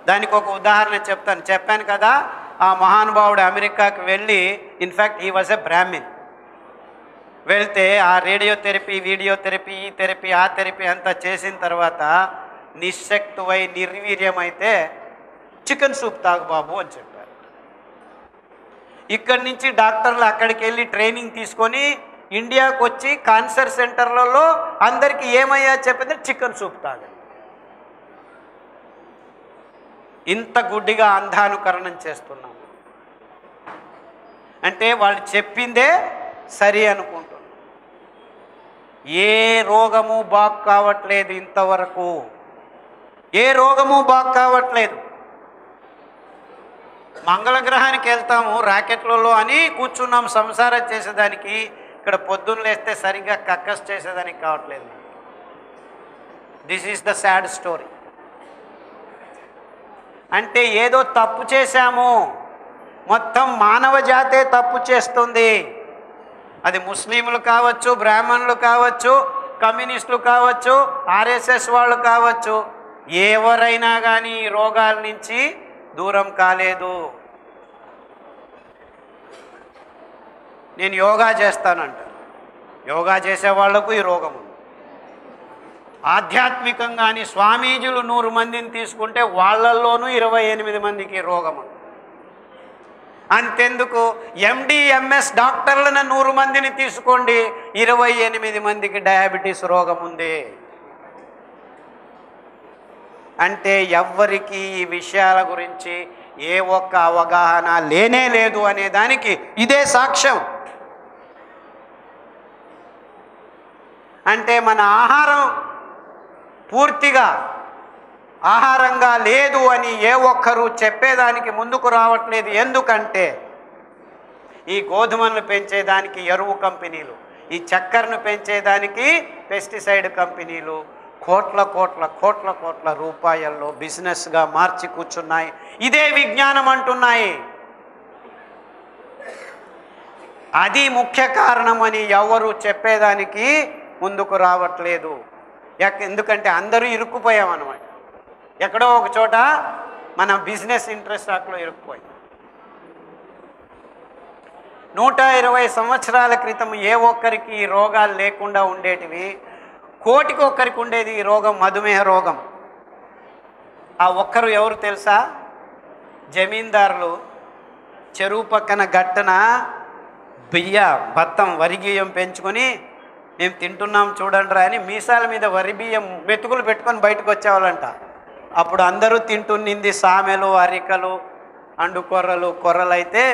దానికి ఒక ఉదాహరణ చెప్తాను. చెప్పాను కదా, ఆ మహానుభావుడు అమెరికాకి వెళ్ళి, in fact he was a Brahmin, వెళ్తే ఆ రేడియోథెరపీ, వీడియోథెరపీ, ఈ థెరపీ, ఆ థెరపీ అంతా చేసిన తర్వాత నిశ్శక్తువై నిర్వీర్యమైతే చికెన్ సూప్ తాగు బాబు అని చెప్పారు. ఇక్కడి నుంచి డాక్టర్లు అక్కడికి వెళ్ళి ట్రైనింగ్ తీసుకొని ఇండియాకు వచ్చి క్యాన్సర్ సెంటర్లలో అందరికీ ఏమయ్యా చెప్పింది, చికెన్ సూప్ తాగండి. ఇంత గుడ్డిగా అంధానుకరణం చేస్తున్నాం. అంటే వాళ్ళు చెప్పిందే సరి అనుకుంటున్నాం. ఏ రోగము బాగు కావట్లేదు ఇంతవరకు, ఏ రోగము బాగు కావట్లేదు. మంగళగ్రహానికి వెళ్తాము రాకెట్లలో అని కూర్చున్నాం సంసారం చేసేదానికి, ఇక్కడ పొద్దున్న లేస్తే సరిగ్గా కక్కస్ చేసేదానికి కావట్లేదు. This is the sad story. అంటే ఏదో తప్పు చేశాము, మొత్తం మానవ జాతే తప్పు చేస్తుంది. అది ముస్లింలు కావచ్చు, బ్రాహ్మణులు కావచ్చు, కమ్యూనిస్టులు కావచ్చు, ఆర్ఎస్ఎస్ వాళ్ళు కావచ్చు, ఎవరైనా కానీ ఈ రోగాల నుంచి దూరం కాలేదు. నేను యోగా చేస్తానంట, యోగా చేసే వాళ్లకు ఈ రోగం ఉంది. ఆధ్యాత్మికంగాని స్వామీజీలు 100 మందిని తీసుకుంటే వాళ్ళల్లోనూ 28 మందికి రోగం ఉంది. అంతెందుకు, ఎండి ఎంఎస్ డాక్టర్లను 100 మందిని తీసుకోండి, 28 మందికి డయాబెటీస్ రోగం ఉంది. అంటే ఎవ్వరికి ఈ విషయాల గురించి ఏ ఒక్క అవగాహన లేనే లేదు అనే దానికి ఇదే సాక్ష్యం. అంటే మన ఆహారం పూర్తిగా ఆహారంగా లేదు అని ఏ ఒక్కరూ చెప్పేదానికి ముందుకు రావట్లేదు. ఎందుకంటే ఈ గోధుమలను పెంచేదానికి ఎరువు కంపెనీలు, ఈ చక్కెరను పెంచేదానికి పెస్టిసైడ్ కంపెనీలు కోట్ల కోట్ల కోట్ల కోట్ల రూపాయల్లో బిజినెస్గా మార్చి కూర్చున్నాయి. ఇదే విజ్ఞానం అంటున్నాయి. అది ముఖ్య కారణమని ఎవరు చెప్పేదానికి ముందుకు రావట్లేదు. ఎందుకంటే అందరూ ఇరుక్కుపోయామన్నమాట. ఎక్కడో ఒక చోట మన బిజినెస్ ఇంట్రెస్ట్ అక్కడ ఇరుక్కుపోయింది. 120 సంవత్సరాల క్రితం ఏ ఒక్కరికి ఈ రోగాలు లేకుండా ఉండేటివి, కోటికి ఒక్కరికి ఉండేది ఈ రోగం, మధుమేహ రోగం. ఆ ఒక్కరు ఎవరు తెలుసా? జమీందారులు చెరువు పక్కన గట్టున భత్తం వరి బియ్యం పెంచుకొని మేము తింటున్నాం చూడండి అని మీసాల మీద వరి బియ్యం మెతుకులు పెట్టుకొని బయటకు వచ్చేవాళ్ళంట. అప్పుడు అందరూ తింటున్నింది సామెలు, అరికలు, అండుకొర్రలు, కొర్రలు అయితే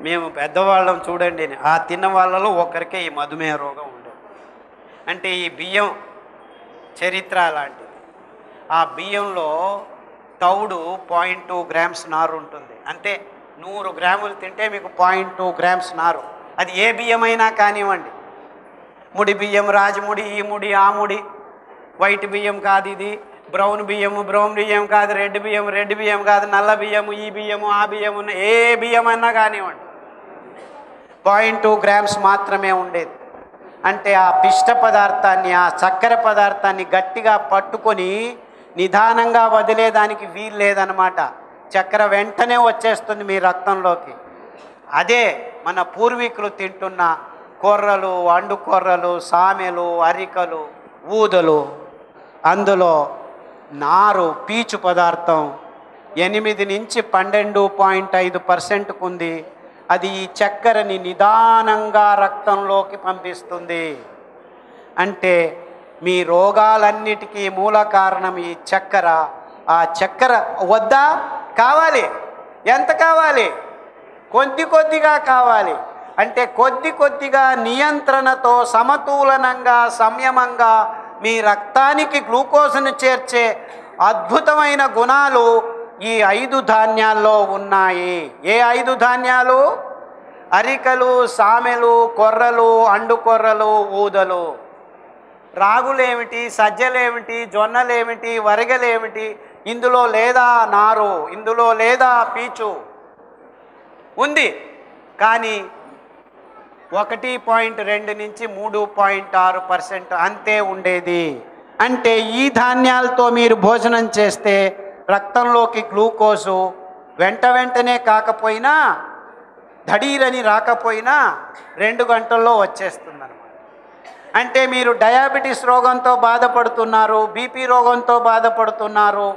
మేము పెద్దవాళ్ళం చూడండి అని. ఆ తిన్న వాళ్ళలో ఒకరికే ఈ మధుమేహ రోగం ఉండేది. అంటే ఈ బియ్యం చరిత్ర లాంటిది. ఆ బియ్యంలో తౌడు 0.2 గ్రామ్స్ నారు ఉంటుంది. అంటే 100 గ్రాములు తింటే మీకు 0.2 గ్రామ్స్ నారు. అది ఏ బియ్యమైనా కానివ్వండి, ముడి బియ్యం, రాజముడి, ఈ ముడి, ఆ ముడి, వైట్ బియ్యం కాదు ఇది, బ్రౌన్ బియ్యం కాదు, రెడ్ బియ్యం కాదు, నల్ల బియ్యము, ఈ బియ్యము, ఆ బియ్యము, ఏ బియ్యమైనా కానివ్వండి 0.2 గ్రామ్స్ మాత్రమే ఉండేది. అంటే ఆ పిష్ట పదార్థాన్ని, ఆ చక్కెర పదార్థాన్ని గట్టిగా పట్టుకొని నిదానంగా వదిలేదానికి వీలు లేదనమాట. చక్కెర వెంటనే వచ్చేస్తుంది మీ రక్తంలోకి. అదే మన పూర్వీకులు తింటున్న కొర్రలు, అండుకొర్రలు, సామెలు, అరికలు, ఊదలు. అందులో నారు, పీచు పదార్థం 8 నుంచి 12.5% ఉంది. అది ఈ చక్కెరని నిదానంగా రక్తంలోకి పంపిస్తుంది. అంటే మీ రోగాలన్నిటికీ మూల కారణం ఈ చక్కెర. ఆ చక్కెర వద్దా? కావాలి. ఎంత కావాలి? కొద్దిగా కావాలి. అంటే కొద్దిగా నియంత్రణతో సమతులనంగా, సంయమంగా మీ రక్తానికి గ్లూకోజ్ను చేర్చే అద్భుతమైన గుణాలు ఈ 5 ధాన్యాల్లో ఉన్నాయి. ఏ 5 ధాన్యాలు? అరికలు, సామెలు, కొర్రలు, అండుకొర్రలు, ఊదలు. రాగులేమిటి, సజ్జలేమిటి, జొన్నలేమిటి, వరిగలేమిటి? ఇందులో లేదా నారు, ఇందులో లేదా పీచు ఉంది. కానీ 1.2 నుంచి 3.6% అంతే ఉండేది. అంటే ఈ ధాన్యాలతో మీరు భోజనం చేస్తే రక్తంలోకి గ్లూకోజు వెంటనే కాకపోయినా ధడీరని రాకపోయినా 2 గంటల్లో వచ్చేస్తుంది అన్నమాట. అంటే మీరు డయాబెటీస్ రోగంతో బాధపడుతున్నారు, బీపీ రోగంతో బాధపడుతున్నారు,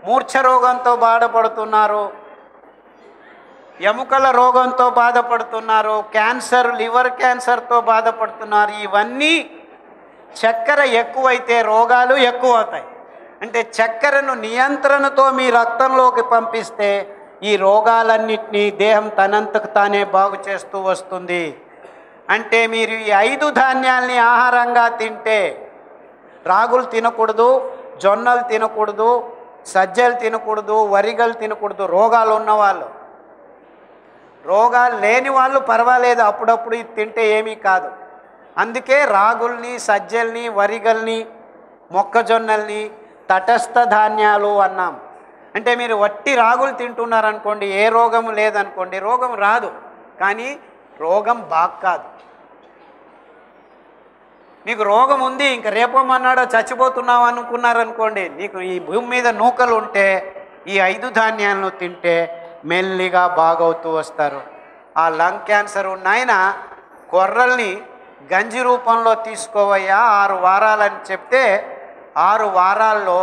మూర్ఛ రోగంతో బాధపడుతున్నారు, ఎముకల రోగంతో బాధపడుతున్నారు, క్యాన్సర్, లివర్ క్యాన్సర్తో బాధపడుతున్నారు. ఇవన్నీ చక్కెర ఎక్కువైతే రోగాలు ఎక్కువ అవుతాయి. అంటే చక్కెరను నియంత్రణతో మీ రక్తంలోకి పంపిస్తే ఈ రోగాలన్నింటినీ దేహం తనంతకు తానే బాగు చేస్తూ వస్తుంది. అంటే మీరు ఈ 5 ధాన్యాల్ని ఆహారంగా తింటే, రాగులు తినకూడదు, జొన్నలు తినకూడదు, సజ్జలు తినకూడదు, వరిగలు తినకూడదు రోగాలు ఉన్నవాళ్ళు. రోగాలు లేని వాళ్ళు పర్వాలేదు, అప్పుడప్పుడు ఇది తింటే ఏమీ కాదు. అందుకే రాగుల్ని, సజ్జల్ని, వరిగల్ని, మొక్కజొన్నల్ని తటస్థ ధాన్యాలు అన్నాం. అంటే మీరు వట్టి రాగులు తింటున్నారనుకోండి, ఏ రోగము లేదనుకోండి, రోగం రాదు, కానీ రోగం బాగా కాదు. మీకు రోగం ఉంది, ఇంక రేపమన్నాడో చచ్చిపోతున్నావు అనుకున్నారనుకోండి, నీకు ఈ భూమి మీద నూకలు ఉంటే ఈ 5 ధాన్యాలను తింటే మెల్లిగా బాగవుతూ వస్తారు. ఆ లంగ్ క్యాన్సర్ ఉన్న ఆయన కొర్రల్ని గంజి రూపంలో తీసుకోవయ్యా 6 వారాలని చెప్తే 6 వారాల్లో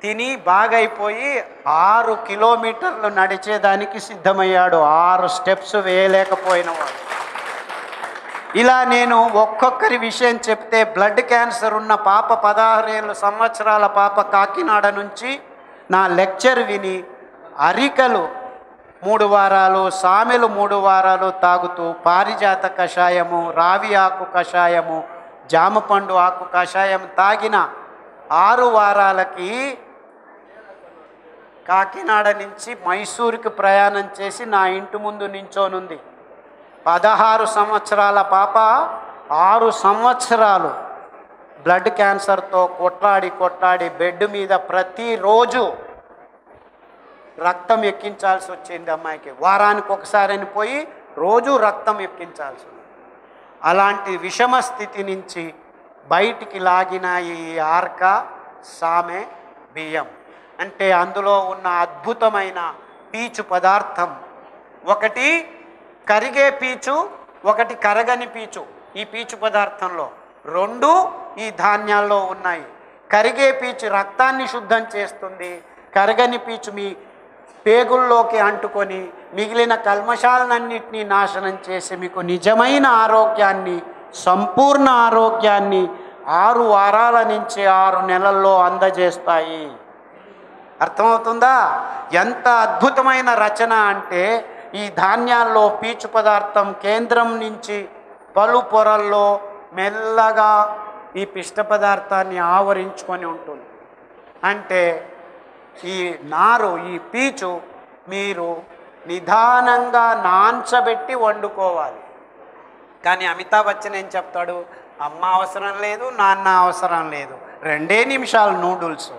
తిని బాగైపోయి 6 కిలోమీటర్లు నడిచేదానికి సిద్ధమయ్యాడు, 6 స్టెప్స్ వేయలేకపోయినవాడు. ఇలా నేను ఒక్కొక్కరి విషయం చెప్తే, బ్లడ్ క్యాన్సర్ ఉన్న పాప 16 సంవత్సరాల పాప కాకినాడ నుంచి నా లెక్చర్ విని అరికలు 3 వారాలు, సామెలు 3 వారాలు తాగుతూ పారిజాత కషాయము, రావి ఆకు కషాయము, జామపండు ఆకు కషాయం తాగిన 6 వారాలకి కాకినాడ నుంచి మైసూరుకి ప్రయాణం చేసి నా ఇంటి ముందు నించోనుంది. 16 సంవత్సరాల పాప 6 సంవత్సరాలు బ్లడ్ క్యాన్సర్తో కొట్లాడి బెడ్ మీద ప్రతిరోజు రక్తం ఎక్కించాల్సి వచ్చింది అమ్మాయికి. వారానికి ఒకసారి పోయి రోజు రక్తం ఎక్కించాల్సి ఉంది. అలాంటి విషమ స్థితి నుంచి బయటికి లాగిన ఈ ఆర్క, సామె, బియ్యం అంటే అందులో ఉన్న అద్భుతమైన పీచు పదార్థం, ఒకటి కరిగే పీచు, ఒకటి కరగని పీచు. ఈ పీచు పదార్థంలో 2 ఈ ధాన్యాల్లో ఉన్నాయి. కరిగే పీచు రక్తాన్ని శుద్ధం చేస్తుంది, కరగని పీచు మీ పేగుల్లోకి అంటుకొని మిగిలిన కల్మషాలన్నింటినీ నాశనం చేసి మీకు నిజమైన ఆరోగ్యాన్ని, సంపూర్ణ ఆరోగ్యాన్ని 6 వారాల నుంచి 6 నెలల్లో అందజేస్తాయి. అర్థమవుతుందా? ఎంత అద్భుతమైన రచన అంటే, ఈ ధాన్యాల్లో పీచు పదార్థం కేంద్రం నుంచి పలు పొరల్లో మెల్లగా ఈ పిష్ట పదార్థాన్ని ఆవరించుకొని ఉంటుంది. అంటే ఈ నారు, ఈ పీచు మీరు నిదానంగా నాంచబెట్టి వండుకోవాలి. కానీ అమితాబ్ బచ్చన్ ఏం చెప్తాడు, అమ్మ అవసరం లేదు, నాన్న అవసరం లేదు, 2 నిమిషాలు నూడిల్స్.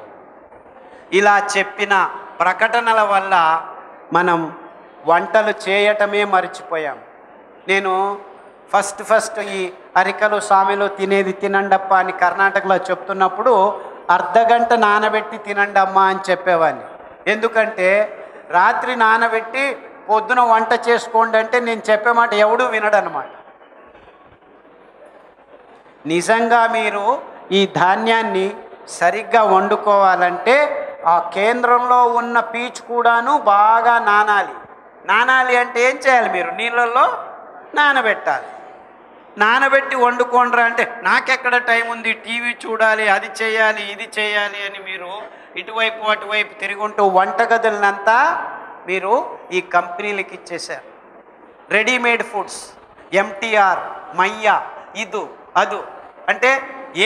ఇలా చెప్పిన ప్రకటనల వల్ల మనం వంటలు చేయటమే మర్చిపోయాం. నేను ఫస్ట్ ఈ అరికలు, సామెలు తినేది తినండప్ప అని కర్ణాటకలో చెప్తున్నప్పుడు అర్ధగంట నానబెట్టి తినండి అమ్మా అని చెప్పేవాడిని. ఎందుకంటే రాత్రి నానబెట్టి పొద్దున వంట చేసుకోండి అంటే నేను చెప్పే మాట ఎవడూ వినడనమాట. నిజంగా మీరు ఈ ధాన్యాన్ని సరిగ్గా వండుకోవాలంటే ఆ కేంద్రంలో ఉన్న పీచు కూడాను బాగా నానాలి అంటే ఏం చేయాలి, మీరు నీళ్ళల్లో నానబెట్టాలి. నానబెట్టి వండుకోండ్రా అంటే నాకెక్కడ టైం ఉంది, టీవీ చూడాలి, అది చేయాలి, ఇది చేయాలి అని మీరు ఇటువైపు అటువైపు తిరుగుంటూ వంటగదులనంతా మీరు ఈ కంపెనీలకి ఇచ్చేశారు. రెడీమేడ్ ఫుడ్స్, ఎంటీఆర్, మయ్యా, ఇదు అదు అంటే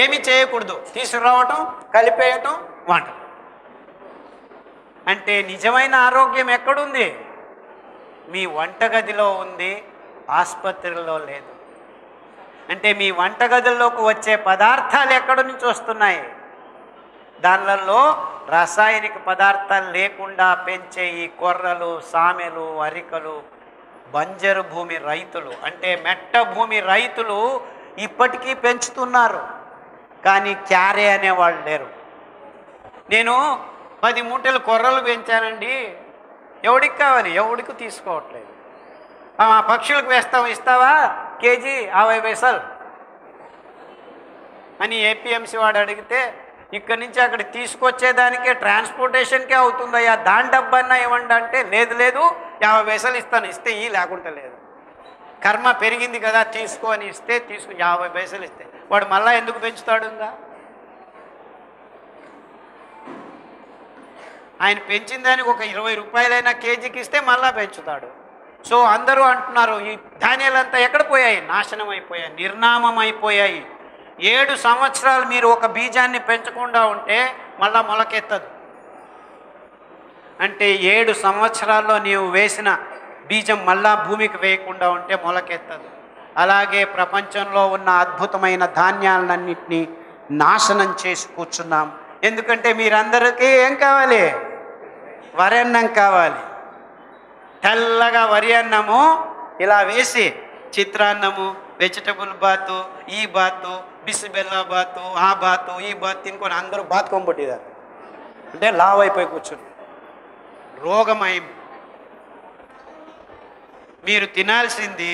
ఏమి చేయకూడదు, తీసుకురావటం, కలిపేయటం, వంట. అంటే నిజమైన ఆరోగ్యం ఎక్కడుంది? మీ వంటగదిలో ఉంది, ఆసుపత్రిలో లేదు. అంటే మీ వంటగదుల్లోకి వచ్చే పదార్థాలు ఎక్కడి నుంచి వస్తున్నాయి? దానిలలో రాసాయనిక పదార్థాలు లేకుండా పెంచే ఈ కొర్రలు, సామెలు, అరికలు, బంజరు భూమి రైతులు అంటే మెట్ట భూమి రైతులు ఇప్పటికీ పెంచుతున్నారు, కానీ క్యారే అనేవాళ్ళు లేరు. నేను 10 మూటలు కొర్రలు పెంచానండి, ఎవడికి కావాలి? ఎవడికి తీసుకోవట్లేదు. పక్షులకు వేస్తాం, ఇస్తావా కేజీ 50 పైసలు అని ఏపీఎంసీ వాడు అడిగితే, ఇక్కడి నుంచి అక్కడ తీసుకొచ్చేదానికే ట్రాన్స్పోర్టేషన్కే అవుతుందయ్యా, దాని డబ్బన్నా ఇవ్వండి అంటే, లేదు లేదు 50 పైసలు ఇస్తాను, ఇస్తే లేకుంటే లేదు. కర్మ పెరిగింది కదా తీసుకో అని ఇస్తే 50 పైసలు ఇస్తే వాడు మళ్ళీ ఎందుకు పెంచుతాడు? ఇంకా ఆయన పెంచిన దానికి ఒక 20 రూపాయలైనా కేజీకి ఇస్తే మళ్ళా పెంచుతాడు. సో అందరూ అంటున్నారు ఈ ధాన్యాలంతా ఎక్కడ పోయాయి? నాశనం అయిపోయాయి, నిర్నామం అయిపోయాయి. 7 సంవత్సరాలు మీరు ఒక బీజాన్ని పెంచకుండా ఉంటే మళ్ళా మొలకెత్తదు. అంటే 7 సంవత్సరాల్లో నీవు వేసిన బీజం మళ్ళా భూమికి వేయకుండా ఉంటే మొలకెత్తదు. అలాగే ప్రపంచంలో ఉన్న అద్భుతమైన ధాన్యాలన్నింటినీ నాశనం చేసి కూర్చున్నాం. ఎందుకంటే మీరందరికీ ఏం కావాలి? వరి అన్నం కావాలి. తెల్లగా వరి అన్నము ఇలా వేసి చిత్రాన్నము, వెజిటబుల్ బాతు, ఈ బాతు, బిసిబెల్లా బాతు, ఆ బాతు, ఈ బాతు తినుకొని అందరూ బాతుకొంబట్టిదారు. అంటే లావ్ అయిపోయి కూర్చుని రోగమయం. మీరు తినాల్సింది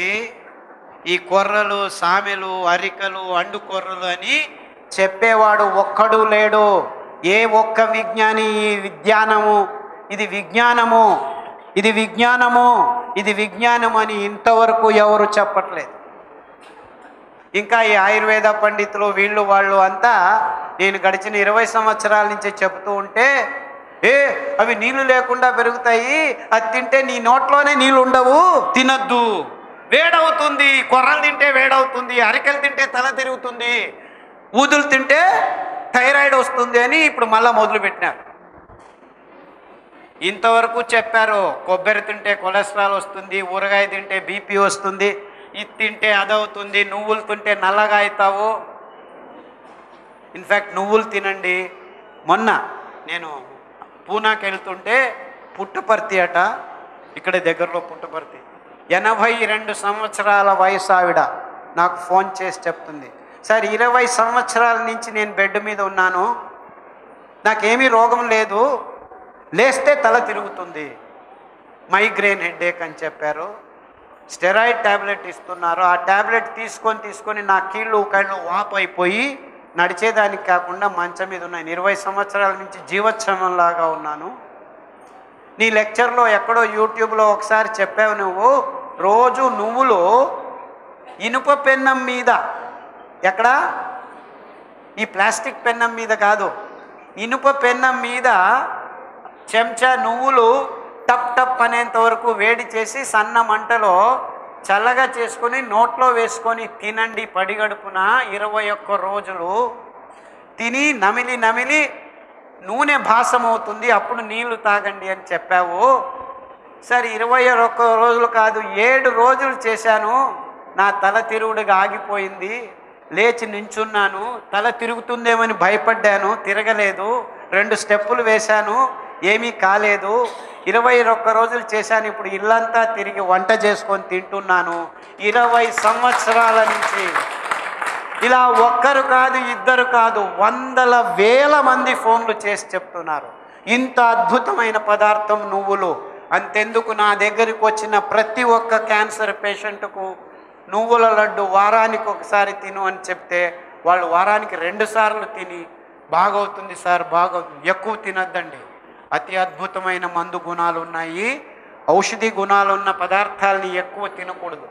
ఈ కొర్రలు, సామెలు, అరికలు, అండు కొర్రలు అని చెప్పేవాడు ఒక్కడు లేడు. ఏ ఒక్క విజ్ఞాని ఈ విజ్ఞానము, ఇది విజ్ఞానము, ఇది విజ్ఞానము, ఇది విజ్ఞానం అని ఇంతవరకు ఎవరు చెప్పట్లేదు. ఇంకా ఈ ఆయుర్వేద పండితులు వీళ్ళు వాళ్ళు అంతా నేను గడిచిన 20 సంవత్సరాల నుంచి చెబుతూ ఉంటే, అవి నీళ్లు లేకుండా పెరుగుతాయి, అది తింటే నీ నోట్లోనే నీళ్ళు ఉండవు, తినద్దు, వేడవుతుంది, కొర్రలు తింటే వేడవుతుంది, అరికెలు తింటే తల తిరుగుతుంది, ఊదులు తింటే థైరాయిడ్ వస్తుంది అని ఇప్పుడు మళ్ళీ మొదలుపెట్టినారు. ఇంతవరకు చెప్పారు కొబ్బరి తింటే కొలెస్ట్రాల్ వస్తుంది, ఊరగాయ తింటే బీపీ వస్తుంది, ఇది తింటే అదవుతుంది, నువ్వులు తింటే నల్లగా అవుతావు. ఇన్ఫ్యాక్ట్ నువ్వులు తినండి. మొన్న నేను పూనాకి వెళ్తుంటే పుట్టపర్తి అట, ఇక్కడ దగ్గరలో పుట్టపర్తి, 82 సంవత్సరాల వయసు ఆవిడ నాకు ఫోన్ చేసి చెప్తుంది, సార్ 20 సంవత్సరాల నుంచి నేను బెడ్ మీద ఉన్నాను, నాకేమీ రోగం లేదు, లేస్తే తల తిరుగుతుంది, మైగ్రేన్ హెడేక్ అని చెప్పారు. స్టెరాయిడ్ ట్యాబ్లెట్ ఇస్తున్నారు. ఆ ట్యాబ్లెట్ తీసుకొని నా కీళ్ళు వాపు అయిపోయి నడిచేదానికి కాకుండా మంచం మీద ఉన్నాను. 20 సంవత్సరాల నుంచి జీవోత్సవంలాగా ఉన్నాను. నీ లెక్చర్లో ఎక్కడో యూట్యూబ్లో ఒకసారి చెప్పావు, నువ్వు రోజు నువ్వులు ఇనుప పెన్నం మీద, ఎక్కడ ఈ ప్లాస్టిక్ పెన్నం మీద కాదు, ఇనుప పెన్నం మీద చెంచా నువ్వులు టప్ టప్ అనేంత వరకు వేడి చేసి సన్న మంటలో చల్లగా చేసుకొని నోట్లో వేసుకొని తినండి పడిగడుపున 21 రోజులు. తిని నమిలి నమిలి నూనె భాసమవుతుంది, అప్పుడు నీళ్లు తాగండి అని చెప్పావు. సరే 21 రోజులు కాదు, 7 రోజులు చేశాను, నా తల తిరుగుడుగా ఆగిపోయింది, లేచి నించున్నాను, తల తిరుగుతుందేమని భయపడ్డాను, తిరగలేదు, 2 స్టెప్పులు వేశాను, ఏమీ కాలేదు, 21 రోజులు చేశాను, ఇప్పుడు ఇల్లంతా తిరిగి వంట చేసుకొని తింటున్నాను. 20 సంవత్సరాల నుంచి ఇలా ఒక్కరు కాదు, ఇద్దరు కాదు, వందల వేల మంది ఫోన్లు చేసి చెప్తున్నారు ఇంత అద్భుతమైన పదార్థం నువ్వులు. అంతెందుకు, నా దగ్గరికి వచ్చిన ప్రతి ఒక్క క్యాన్సర్ పేషెంట్కు నువ్వుల లడ్డు వారానికి ఒకసారి తిను అని చెప్తే వాళ్ళు వారానికి 2 సార్లు తిని బాగవుతుంది సార్, బాగవుతుంది. ఎక్కువ తినద్దండి, అతి అద్భుతమైన మందు గుణాలు ఉన్నాయి, ఔషధి గుణాలు ఉన్న పదార్థాలని ఎక్కువ తినకూడదు.